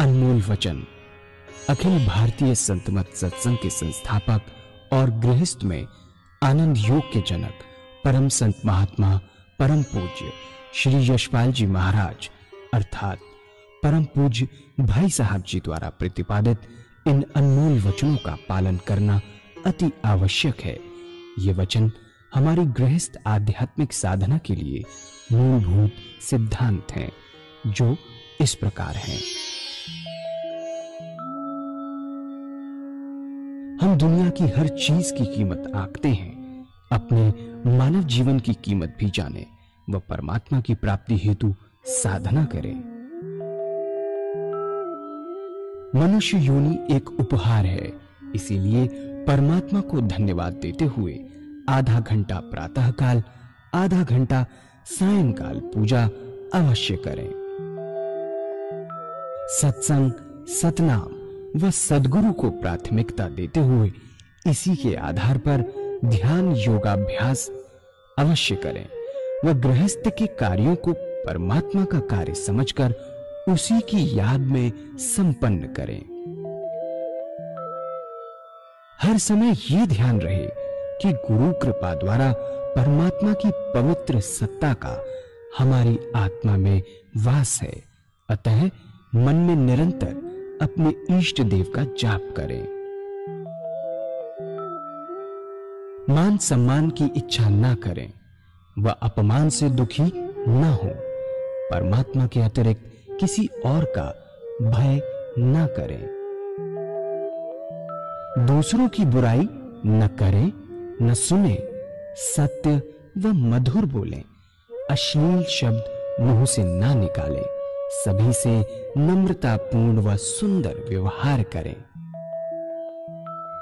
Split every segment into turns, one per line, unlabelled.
अनमोल वचन अखिल भारतीय संत मत सत्संग के संस्थापक और गृहस्थ में आनंद योग के जनक परम संत महात्मा परम पूज्य श्री यशपाल जी महाराज अर्थात परम पूज्य भाई साहब जी द्वारा प्रतिपादित इन अनमोल वचनों का पालन करना अति आवश्यक है। ये वचन हमारी गृहस्थ आध्यात्मिक साधना के लिए मूलभूत सिद्धांत हैं, जो इस प्रकार हैं। हम दुनिया की हर चीज की कीमत आंकते हैं, अपने मानव जीवन की कीमत भी जाने व परमात्मा की प्राप्ति हेतु साधना करें। मनुष्य योनि एक उपहार है, इसीलिए परमात्मा को धन्यवाद देते हुए आधा घंटा प्रातःकाल, आधा घंटा सायंकाल पूजा अवश्य करें। सत्संग, सतनाम व सद्गुरु को प्राथमिकता देते हुए इसी के आधार पर ध्यान योगाभ्यास अवश्य करें व गृहस्थ के कार्यों को परमात्मा का कार्य समझकर उसी की याद में संपन्न करें। हर समय ये ध्यान रहे कि गुरु कृपा द्वारा परमात्मा की पवित्र सत्ता का हमारी आत्मा में वास है, अतः मन में निरंतर अपने इष्ट देव का जाप करें। मान सम्मान की इच्छा ना करें व अपमान से दुखी ना हो। परमात्मा के अतिरिक्त किसी और का भय ना करें। दूसरों की बुराई न करें, न सुने, सत्य व मधुर बोलें, अश्लील शब्द मुंह से ना निकालें, सभी से नम्रतापूर्ण व सुंदर व्यवहार करें।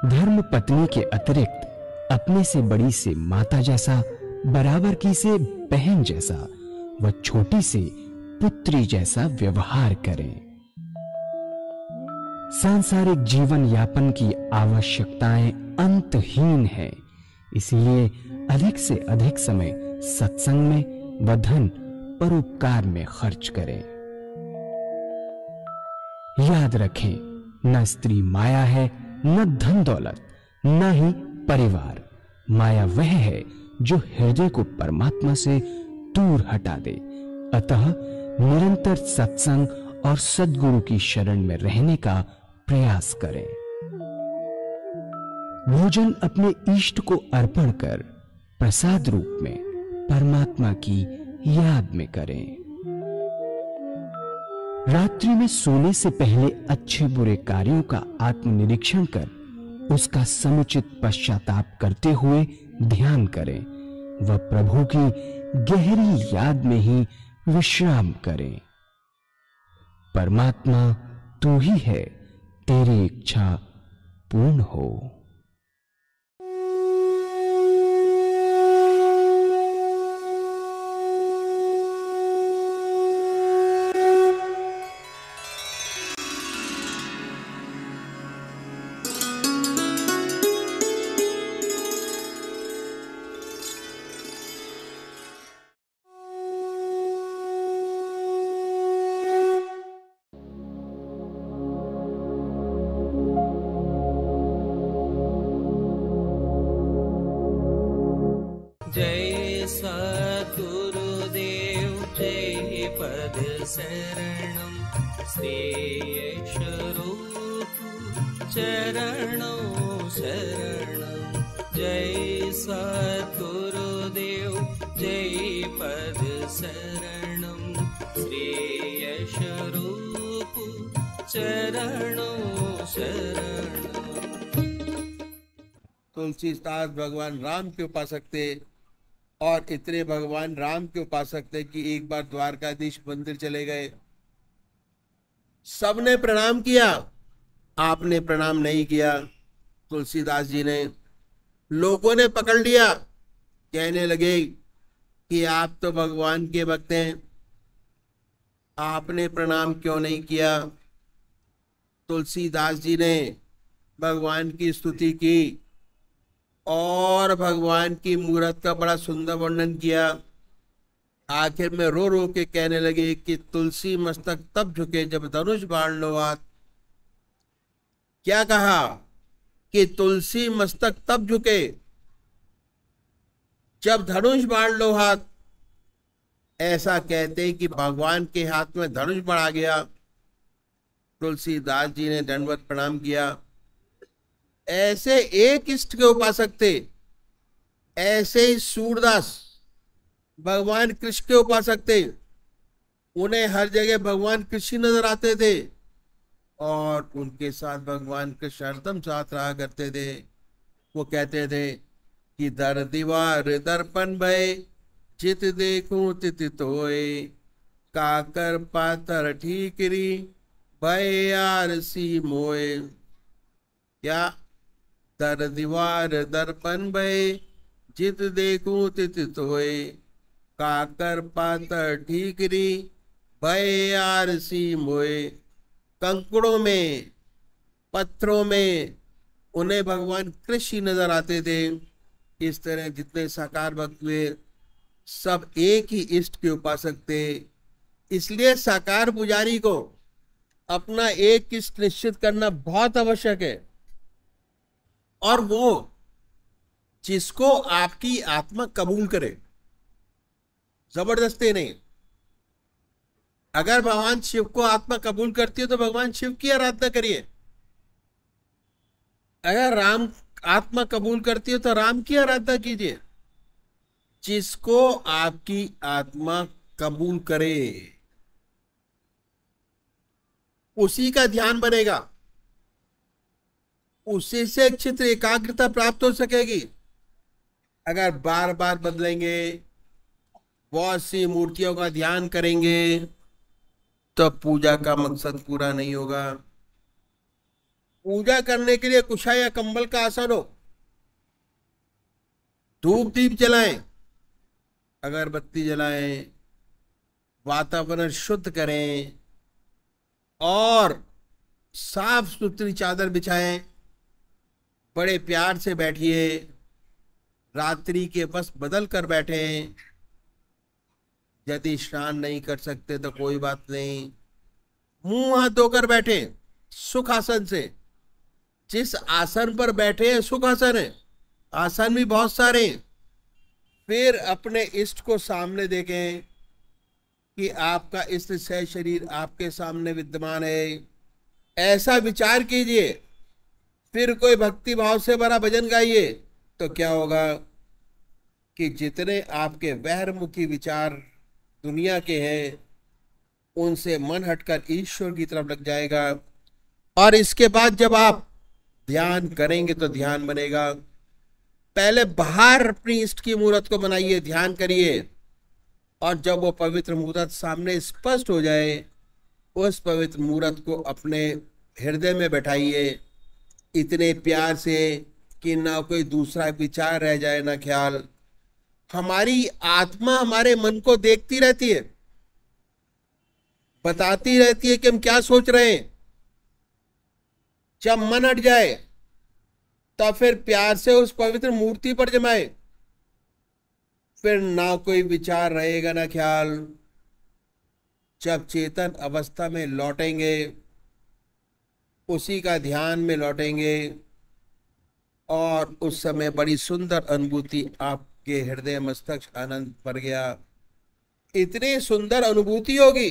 धर्म पत्नी के अतिरिक्त अपने से बड़ी से माता जैसा, बराबर की से बहन जैसा व छोटी से पुत्री जैसा व्यवहार करें। सांसारिक जीवन यापन की आवश्यकताएं अंतहीन है, इसलिए अधिक से अधिक समय सत्संग में व धन परोपकार में खर्च करें। याद रखें, न स्त्री माया है, न धन दौलत, न ही परिवार। माया वह है जो हृदय को परमात्मा से दूर हटा दे। अतः निरंतर सत्संग और सद्गुरु की शरण में रहने का प्रयास करें। भोजन अपने इष्ट को अर्पण कर प्रसाद रूप में परमात्मा की याद में करें। रात्रि में सोने से पहले अच्छे बुरे कार्यों का आत्मनिरीक्षण कर उसका समुचित पश्चाताप करते हुए ध्यान करें व प्रभु की गहरी याद में ही विश्राम करें। परमात्मा तू ही है, तेरी इच्छा पूर्ण हो।
जय सद्गुरुदेव जय पद शरणं श्रेयस्वरूप चरणों शरणं। जय सद्गुरुदेव जय पद शरणं श्रेयस्वरूप चरणों शरणं।
तुलसीदास भगवान राम के उपासक थे और इतने भगवान राम के उपासक थे कि एक बार द्वारकाधीश मंदिर चले गए। सबने प्रणाम किया, आपने प्रणाम नहीं किया। तुलसीदास जी ने, लोगों ने पकड़ लिया, कहने लगे कि आप तो भगवान के भक्त हैं, आपने प्रणाम क्यों नहीं किया। तुलसीदास जी ने भगवान की स्तुति की और भगवान की मूर्त का बड़ा सुंदर वर्णन किया। आखिर में रो रो के कहने लगे कि तुलसी मस्तक तब झुके जब धनुष बाण लो हाथ। क्या कहा कि तुलसी मस्तक तब झुके जब धनुष बाण लो हाथ। ऐसा कहते हैं कि भगवान के हाथ में धनुष बाण आ गया। तुलसीदास जी ने दंडवत प्रणाम किया। ऐसे एक इष्ट के उपासक थे, ऐसे ही सूरदास भगवान कृष्ण के उपासक थे। उन्हें हर जगह भगवान कृष्ण नजर आते थे और उनके साथ भगवान कृष्ण हरदम साथ रहा करते थे। वो कहते थे कि दर दीवार दर्पण भय चित देखूं तित तोय काकर पातर ठीकरी भय यार सी मोय। क्या? दर दीवार दर्पण भय चित देखूं तित तोय काकर पातर ठीकरी भय यार सी मोय। कंकड़ों में, पत्थरों में उन्हें भगवान कृष्ण नजर आते थे। इस तरह जितने साकार भक्त हुए सब एक ही इष्ट के उपासक थे। इसलिए साकार पुजारी को अपना एक इष्ट निश्चित करना बहुत आवश्यक है, और वो जिसको आपकी आत्मा कबूल करे, जबरदस्ती नहीं। अगर भगवान शिव को आत्मा कबूल करती है तो भगवान शिव की आराधना करिए। अगर राम आत्मा कबूल करती है तो राम की आराधना कीजिए। जिसको आपकी आत्मा कबूल करे उसी का ध्यान बनेगा, उसी से चित्त एकाग्रता प्राप्त हो सकेगी। अगर बार बार बदलेंगे, बहुत सी मूर्तियों का ध्यान करेंगे, तो पूजा का मकसद पूरा नहीं होगा। पूजा करने के लिए कुशा या कंबल का आसन हो, धूप दीप जलाएं, अगरबत्ती जलाएं, वातावरण शुद्ध करें और साफ सुथरी चादर बिछाएं। बड़े प्यार से बैठिए, रात्रि के बस बदल कर बैठे। यदि स्नान नहीं कर सकते तो कोई बात नहीं, मुंह हाथ धोकर बैठे सुख आसन से। जिस आसन पर बैठे हैं सुख आसन है, आसन भी बहुत सारे। फिर अपने इष्ट को सामने देखें कि आपका इष्ट सह शरीर आपके सामने विद्यमान है, ऐसा विचार कीजिए। फिर कोई भक्ति भाव से भरा भजन गाइए, तो क्या होगा कि जितने आपके बहिर्मुखी विचार दुनिया के हैं उनसे मन हटकर ईश्वर की तरफ लग जाएगा। और इसके बाद जब आप ध्यान करेंगे तो ध्यान बनेगा। पहले बाहर अपनी इष्ट की मूर्त को बनाइए, ध्यान करिए, और जब वो पवित्र मूर्त सामने स्पष्ट हो जाए, उस पवित्र मूर्त को अपने हृदय में बैठाइए इतने प्यार से कि ना कोई दूसरा विचार रह जाए, ना ख्याल। हमारी आत्मा हमारे मन को देखती रहती है, बताती रहती है कि हम क्या सोच रहे हैं। जब मन हट जाए तो फिर प्यार से उस पवित्र मूर्ति पर जमाए, फिर ना कोई विचार रहेगा ना ख्याल। जब चेतन अवस्था में लौटेंगे, उसी का ध्यान में लौटेंगे, और उस समय बड़ी सुंदर अनुभूति आपके हृदय मस्तक आनंद भर गया। इतनी सुंदर अनुभूति होगी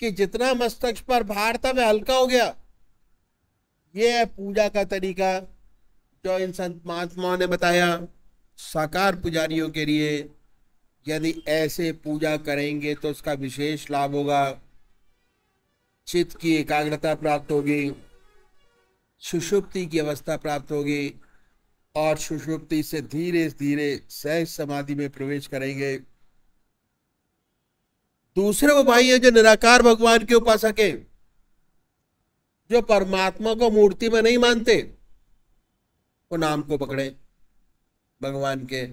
कि जितना मस्तक पर भार था वह हल्का हो गया। यह है पूजा का तरीका जो इन संत महात्माओं ने बताया साकार पुजारियों के लिए। यदि ऐसे पूजा करेंगे तो उसका विशेष लाभ होगा। चित्त की एकाग्रता प्राप्त होगी, सुषुप्ति की अवस्था प्राप्त होगी, और सुषुप्ति से धीरे धीरे सहज समाधि में प्रवेश करेंगे। दूसरे वो भाई है जो निराकार भगवान के उपासक है, जो परमात्मा को मूर्ति में नहीं मानते, वो नाम को पकड़े भगवान के,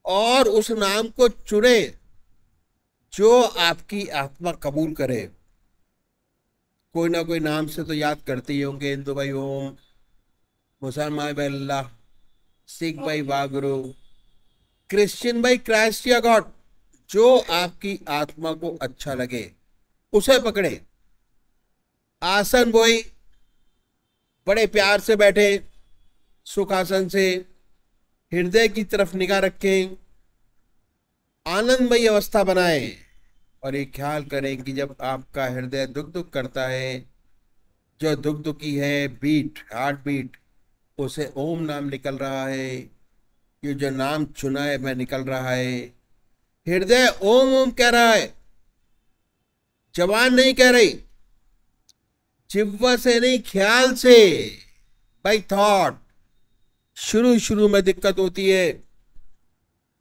और उस नाम को चुने जो आपकी आत्मा कबूल करे। कोई ना कोई नाम से तो याद करते ही होंगे। हिंदू भाई ओम, मुसलमान भाई अल्लाह, सिख भाई वागुरु, क्रिश्चियन भाई क्राइस्ट या गॉड, जो आपकी आत्मा को अच्छा लगे उसे पकड़े। आसन बोई, बड़े प्यार से बैठे सुखासन से, हृदय की तरफ निगाह रखें, आनंदमयी अवस्था बनाएं और ये ख्याल करें कि जब आपका हृदय दुख दुख करता है, जो दुख दुखी है बीट, हार्ट बीट, उसे ओम नाम निकल रहा है। ये जो नाम चुना है मैं निकल रहा है। हृदय ओम ओम कह रहा है, जबान नहीं कह रही, जिह्वा से नहीं, ख्याल से, बाई थॉट। शुरू शुरू में दिक्कत होती है,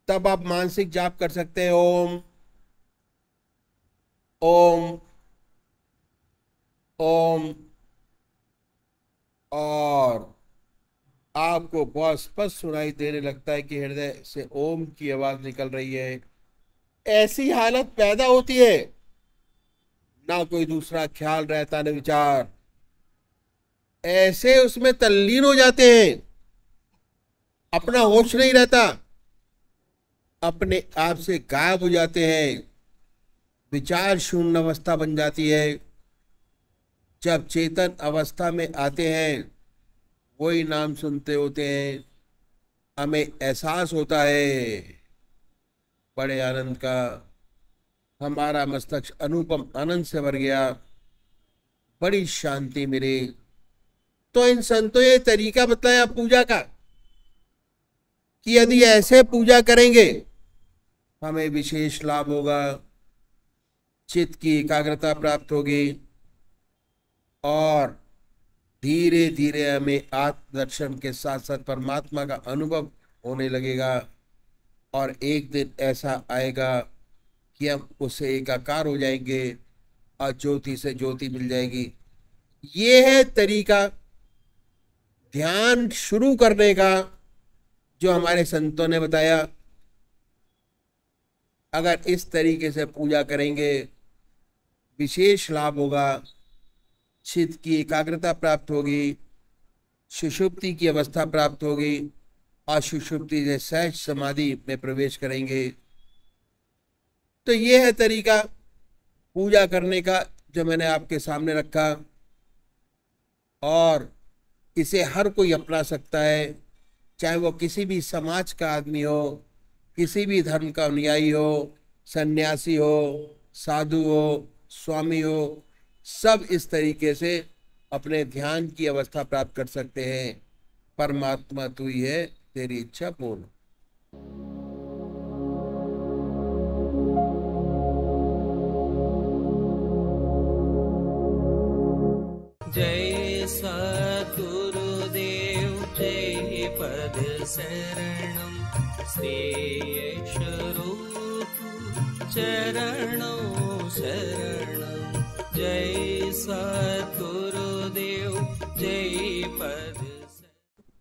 तब आप मानसिक जाप कर सकते हैं, ओम ओम ओम, और आपको बहुत स्पष्ट सुनाई देने लगता है कि हृदय से ओम की आवाज निकल रही है। ऐसी हालत पैदा होती है, ना कोई दूसरा ख्याल रहता न विचार, ऐसे उसमें तल्लीन हो जाते हैं, अपना होश नहीं रहता, अपने आप से गायब हो जाते हैं, विचार शून्य अवस्था बन जाती है। जब चेतन अवस्था में आते हैं, वही नाम सुनते होते हैं, हमें एहसास होता है बड़े आनंद का, हमारा मस्तक अनुपम आनंद से भर गया, बड़ी शांति मिली। तो इन संतों ये तरीका बताया पूजा का कि यदि ऐसे पूजा करेंगे हमें विशेष लाभ होगा, चित्त की एकाग्रता प्राप्त होगी और धीरे धीरे हमें आत्मदर्शन के साथ साथ परमात्मा का अनुभव होने लगेगा। और एक दिन ऐसा आएगा कि हम उससे एकाकार हो जाएंगे और ज्योति से ज्योति मिल जाएगी। ये है तरीका ध्यान शुरू करने का जो हमारे संतों ने बताया। अगर इस तरीके से पूजा करेंगे विशेष लाभ होगा, चित्त की एकाग्रता प्राप्त होगी, सुषुप्ति की अवस्था प्राप्त होगी और सुषुप्ति से सहज समाधि में प्रवेश करेंगे। तो ये है तरीका पूजा करने का जो मैंने आपके सामने रखा, और इसे हर कोई अपना सकता है, चाहे वो किसी भी समाज का आदमी हो, किसी भी धर्म का अनुयायी हो, सन्यासी हो, साधु हो, स्वामी हो, सब इस तरीके से अपने ध्यान की अवस्था प्राप्त कर सकते हैं। परमात्मा तू ही है, तेरी इच्छा पूर्ण।
जय सद्गुरुदेव जय पद शरणम, श्री स्वरूप चरणों शरणम। जय सद्गुरुदेव जय पद।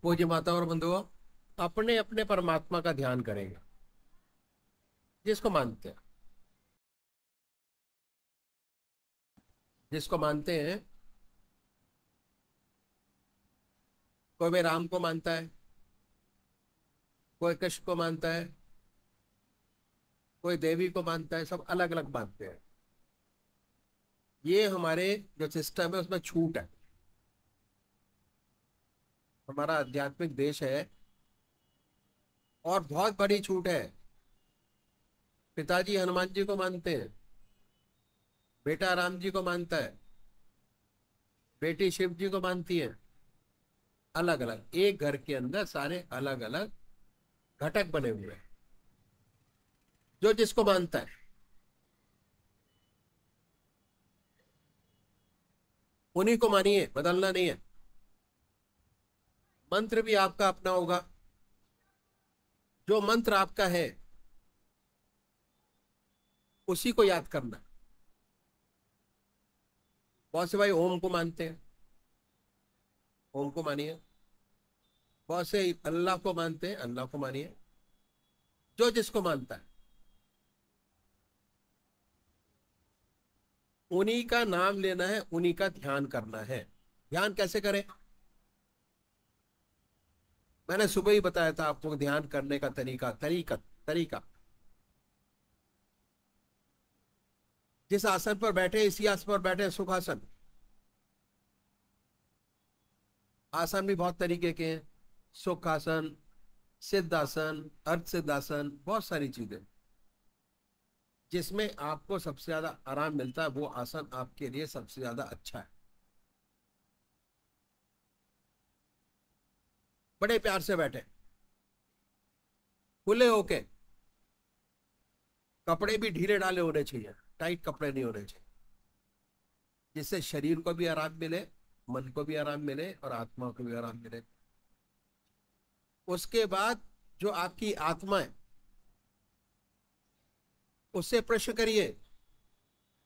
पूज्य माता और बंधुओं, अपने अपने परमात्मा का ध्यान करेंगे जिसको मानते हैं। जिसको मानते हैं, कोई भी राम को मानता है, कोई कृष्ण को मानता है, कोई देवी को मानता है, सब अलग अलग मानते हैं। ये हमारे जो सिस्टम है उसमें छूट है। हमारा आध्यात्मिक देश है और बहुत बड़ी छूट है। पिताजी हनुमान जी को मानते हैं, बेटा राम जी को मानता है, बेटी शिव जी को मानती है। अलग अलग एक घर के अंदर सारे अलग अलग घटक बने हुए हैं, जो जिसको मानता है उन्हीं को मानिए, बदलना नहीं है। मंत्र भी आपका अपना होगा, जो मंत्र आपका है उसी को याद करना। बहुत से भाई ओम को मानते हैं, ओम को मानिए। बहुत से अल्लाह को मानते हैं, अल्लाह को मानिए। जो जिसको मानता है उन्हीं का नाम लेना है, उन्हीं का ध्यान करना है। ध्यान कैसे करें? मैंने सुबह ही बताया था आपको ध्यान करने का तरीका। जिस आसन पर बैठे इसी आसन पर बैठे, सुखासन। आसन भी बहुत तरीके के हैं, सुखासन, सिद्धासन, अर्ध सिद्धासन, बहुत सारी चीजें। जिसमें आपको सबसे ज्यादा आराम मिलता है वो आसन आपके लिए सबसे ज्यादा अच्छा है। बड़े प्यार से बैठे, खुले होके, कपड़े भी ढीले ढाले होने चाहिए, टाइट कपड़े नहीं होने चाहिए, जिससे शरीर को भी आराम मिले, मन को भी आराम मिले और आत्मा को भी आराम मिले। उसके बाद जो आपकी आत्मा है उससे प्रश्न करिए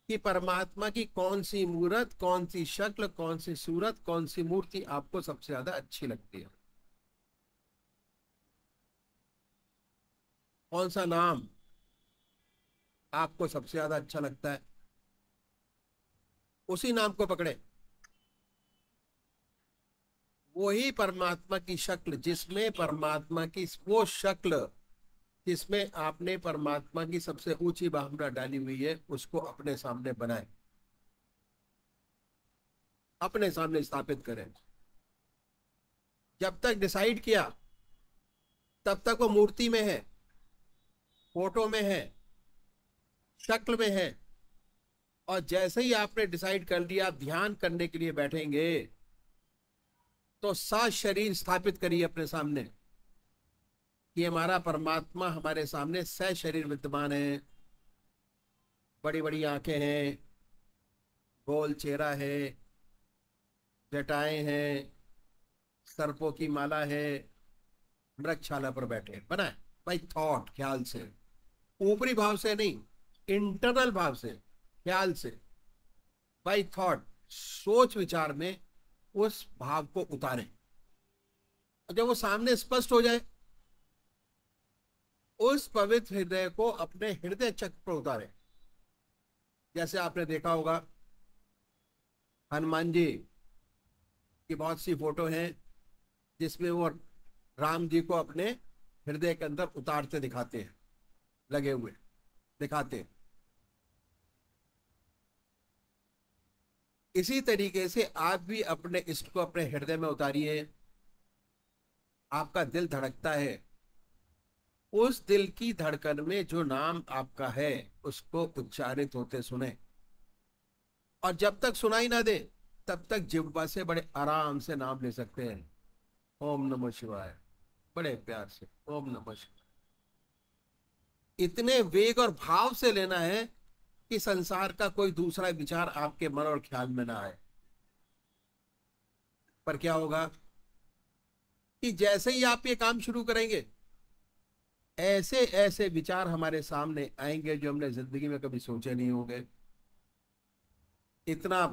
कि परमात्मा की कौन सी मूर्त, कौन सी शक्ल, कौन सी सूरत, कौन सी मूर्ति आपको सबसे ज्यादा अच्छी लगती है, कौन सा नाम आपको सबसे ज्यादा अच्छा लगता है, उसी नाम को पकड़े। वही परमात्मा की शक्ल, जिसमें परमात्मा की वो शक्ल जिसमें आपने परमात्मा की सबसे ऊंची भावना डाली हुई है, उसको अपने सामने बनाए, अपने सामने स्थापित करें। जब तक डिसाइड किया तब तक वो मूर्ति में है, फोटो में है, शक्ल में है। और जैसे ही आपने डिसाइड कर लिया आप ध्यान करने के लिए बैठेंगे तो सात शरीर स्थापित करिए अपने सामने कि हमारा परमात्मा हमारे सामने सह शरीर विद्यमान है। बड़ी बड़ी आंखें हैं, गोल चेहरा है, जटाएं हैं, सर्पों की माला है, मृगशाला पर बैठे बनाए भाई, थॉट, ख्याल से, ऊपरी भाव से नहीं, इंटरनल भाव से, ख्याल से, बाई थॉट, सोच विचार में उस भाव को उतारें। जब वो सामने स्पष्ट हो जाए उस पवित्र हृदय को अपने हृदय चक्र पर उतारें। जैसे आपने देखा होगा हनुमान जी की बहुत सी फोटो हैं जिसमें वो राम जी को अपने हृदय के अंदर उतारते दिखाते हैं, लगे हुए दिखाते हैं। इसी तरीके से आप भी अपने इष्ट को अपने हृदय में उतारिए। आपका दिल धड़कता है, उस दिल की धड़कन में जो नाम आपका है उसको उच्चारित होते सुने, और जब तक सुनाई ना दे तब तक जिह्वा से बड़े आराम से नाम ले सकते हैं। ओम नमः शिवाय, बड़े प्यार से ओम नमः शिवाय। इतने वेग और भाव से लेना है कि संसार का कोई दूसरा विचार आपके मन और ख्याल में ना आए। पर क्या होगा कि जैसे ही आप ये काम शुरू करेंगे ऐसे ऐसे विचार हमारे सामने आएंगे जो हमने जिंदगी में कभी सोचे नहीं होंगे। इतना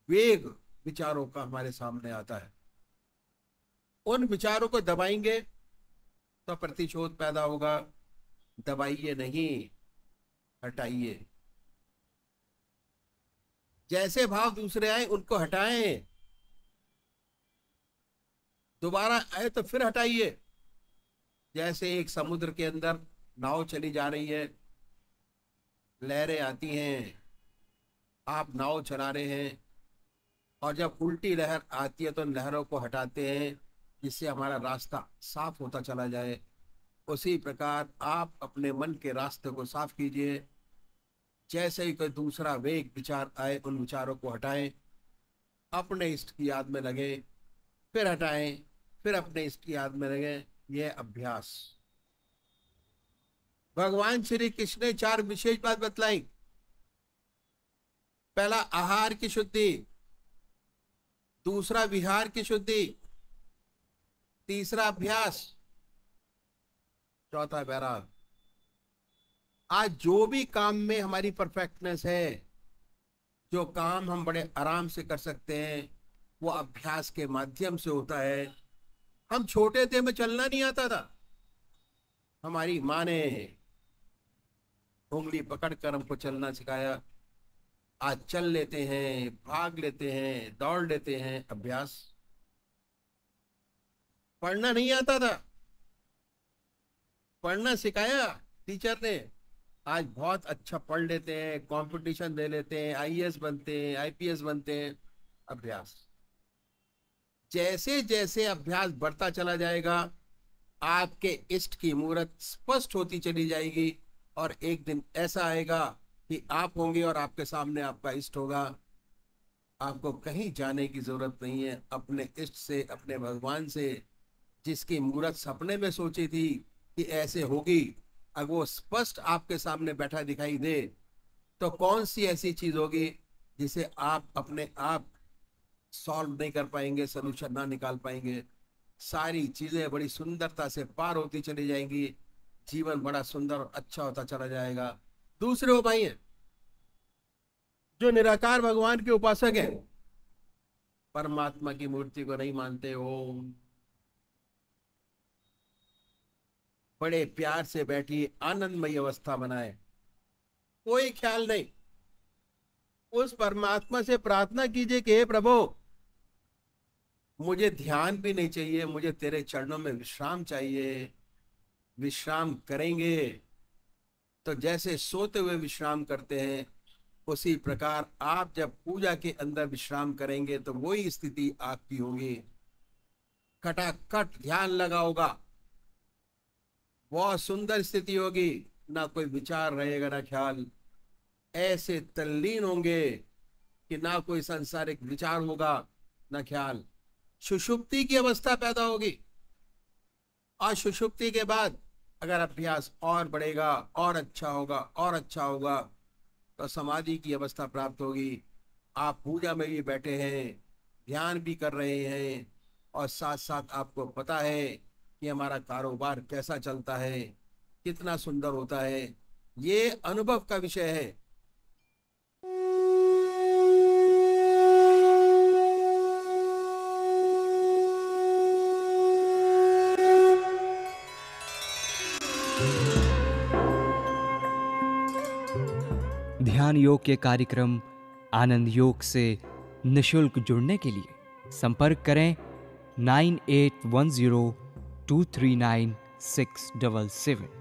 वेग विचारों का हमारे सामने आता है। उन विचारों को दबाएंगे तो प्रतिशोध पैदा होगा। दबाइए नहीं, हटाइए। जैसे भाव दूसरे आए उनको हटाएं, दोबारा आए तो फिर हटाइए। जैसे एक समुद्र के अंदर नाव चली जा रही है, लहरें आती हैं, आप नाव चला रहे हैं, और जब उल्टी लहर आती है तो लहरों को हटाते हैं जिससे हमारा रास्ता साफ होता चला जाए। उसी प्रकार आप अपने मन के रास्ते को साफ कीजिए। जैसे ही कोई दूसरा वेग विचार आए उन विचारों को हटाएं, अपने इष्ट की याद में लगे, फिर हटाएं, फिर अपने इष्ट की याद में लगे। यह अभ्यास भगवान श्री कृष्ण ने 4 विशेष बात बतलाई। पहला आहार की शुद्धि, दूसरा विहार की शुद्धि, तीसरा अभ्यास, चौथा वैराग। आज जो भी काम में हमारी परफेक्टनेस है, जो काम हम बड़े आराम से कर सकते हैं, वो अभ्यास के माध्यम से होता है। हम छोटे थे, हमें चलना नहीं आता था, हमारी माँ ने उंगली पकड़कर हमको चलना सिखाया। आज चल लेते हैं, भाग लेते हैं, दौड़ लेते हैं। अभ्यास। पढ़ना नहीं आता था, पढ़ना सिखाया टीचर ने, आज बहुत अच्छा पढ़ लेते हैं, कंपटीशन दे लेते हैं, आईएएस बनते हैं, आईपीएस बनते हैं। अभ्यास, जैसे जैसे अभ्यास बढ़ता चला जाएगा, आपके इष्ट की मूर्त स्पष्ट होती चली जाएगी, और एक दिन ऐसा आएगा कि आप होंगे और आपके सामने आपका इष्ट होगा। आपको कहीं जाने की जरूरत नहीं है। अपने इष्ट से, अपने भगवान से, जिसकी मूर्त सपने में सोची थी कि ऐसे होगी, अगर वो स्पष्ट आपके सामने बैठा दिखाई दे, तो कौन सी ऐसी चीज होगी जिसे आप अपने आप सॉल्व नहीं कर पाएंगे, सोल्यूशन ना निकाल पाएंगे। सारी चीजें बड़ी सुंदरता से पार होती चली जाएंगी, जीवन बड़ा सुंदर और अच्छा होता चला जाएगा। दूसरे वो भाई हैं जो निराकार भगवान के उपासक हैं, परमात्मा की मूर्ति को नहीं मानते हो, बड़े प्यार से बैठी आनंदमय अवस्था बनाए, कोई ख्याल नहीं। उस परमात्मा से प्रार्थना कीजिए कि हे प्रभु, मुझे ध्यान भी नहीं चाहिए, मुझे तेरे चरणों में विश्राम चाहिए। विश्राम करेंगे तो जैसे सोते हुए विश्राम करते हैं, उसी प्रकार आप जब पूजा के अंदर विश्राम करेंगे तो वही स्थिति आपकी होगी। खटाखट ध्यान लगा होगा, बहुत सुंदर स्थिति होगी, ना कोई विचार रहेगा ना ख्याल। ऐसे तल्लीन होंगे कि ना कोई सांसारिक विचार होगा ना ख्याल। सुषुप्ति की अवस्था पैदा होगी, और सुषुप्ति के बाद अगर अभ्यास और बढ़ेगा, और अच्छा होगा, और अच्छा होगा, तो समाधि की अवस्था प्राप्त होगी। आप पूजा में भी बैठे हैं, ध्यान भी कर रहे हैं, और साथ साथ आपको पता है कि हमारा कारोबार कैसा चलता है, कितना सुंदर होता है। ये अनुभव का विषय है।
ध्यान योग के कार्यक्रम आनंद योग से निशुल्क जुड़ने के लिए संपर्क करें 9810239677।